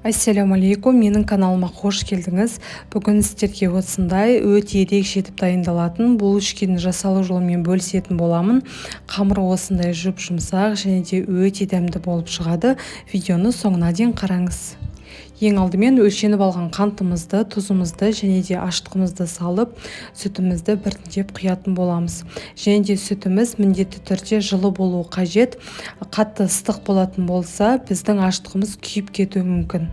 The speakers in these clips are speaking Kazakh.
Ассаламу алейкум, менің каналыма қош келдіңіз. Бүгін сіздерге осындай өте ерекше етіп дайындалатын булочканы жасалу жолымен бөлісетін боламын. Қамыры осындай жұп-жұмсақ және де өте дәмді болып шығады. Видеоны соңына дейін қараңыз. Ең алдымен өлшеніп алған қантымызды, тұзымызды және де ашытқымызды салып, сүтімізді біртіндеп құятын боламыз. Және де сүтіміз міндетті түрде жылы болуы қажет. Қатты ыстық болатын болса, біздің ашытқымыз күйіп кетуі мүмкін.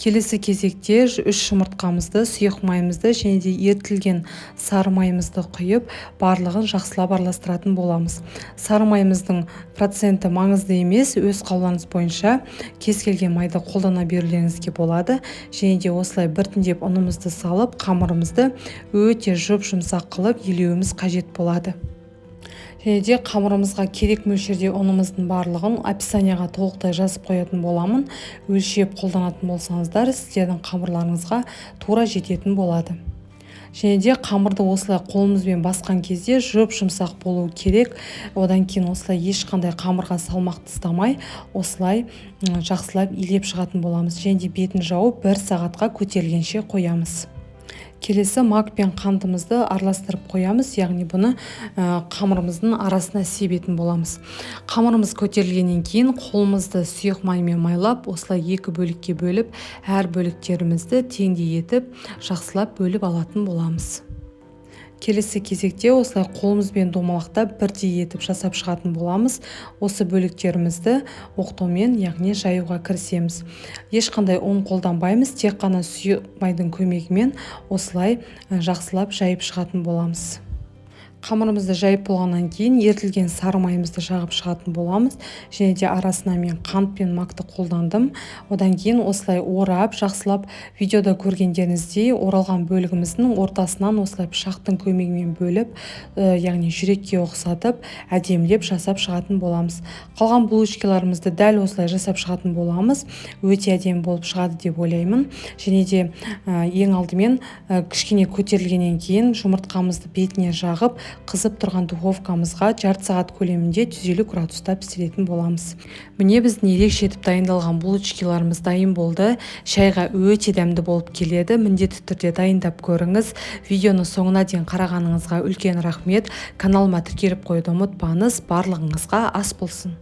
Келесі кезекте 3 жұмыртқамызды, сұйық майымызды және де ерітілген сары майымызды құйып, барлығын жақсылап араластыратын боламыз. Сары майымыздың проценті маңызды емес, өз қалауыңыз бойынша кез келген майды қолдана берулеріңізге болады. Және де осылай біртіндеп ұнымызды салып, қамырымызды өте жұп-жұмсақ қылып илеуіміз қажет болады. Және де қамырымызға керек мөлшерде ұнымыздың барлығын описанияға толықтай жазып қоятын боламын. Өлшеп қолданатын болсаңыздар, сіздердің қамырларыңызға тура жететін болады. Және де қамырды осылай қолымызбен басқан кезде жұп-жұмсақ болуы керек. Одан кейін осылай ешқандай қамырға салмақ тастамай, осылай жақсылап илеп шығатын боламыз. Және де бетін жауып 1 сағатқа көтерілгенше қоямыз. Келесі мак пен қантымызды араластырып қоямыз, яғни бұны қамырымыздың арасына себетін боламыз. Қамырымыз көтерілгеннен кейін қолымызды сұйық маймен майлап, осылай 2 бөлікке бөліп, әр бөліктерімізді теңдей етіп, жақсылап бөліп алатын боламыз. Келесі кезекте осылай қолымызбен домалақтап бірдей етіп жасап шығатын боламыз. Осы бөліктерімізді оқтаумен, яғни жаюға кірісеміз. Ешқандай ұн қолданбаймыз, тек қана сұйық майдың көмегімен осылай жақсылап жайып шығатын боламыз. Қамырымызды жайып болғаннан кейін ерітілген сары майымызды жағып шығатын боламыз. Және де арасына мен қант пен макты қолдандым. Одан кейін осылай орап, жақсылап видеода көргендеріңіздей оралған бөлігіміздің ортасынан осылай пышақтың көмегімен бөліп, яғни жүрекке ұқсатып, әдемілеп жасап шығатын боламыз. Қалған булочкаларымызды дәл осылай жасап шығатын боламыз. Өте әдемі болып шығады деп ойлаймын. Және де ең алдымен кішкене көтерілгеннен кейін жұмыртқамызды бетіне жағып, қызып тұрған духовкамызға жарты сағат көлемінде 150 градуста пісіретін боламыз. Міне біздің ерекше етіп дайындалған булочкаларымыз дайын болды. Шайға өте дәмді болып келеді. Міндетті түрде дайындап көріңіз. Видеоны соңына дейін қарағаныңызға үлкен рахмет. Каналыма тіркеліп қоюды ұмытпаңыз. Барлығыңызға ас болсын.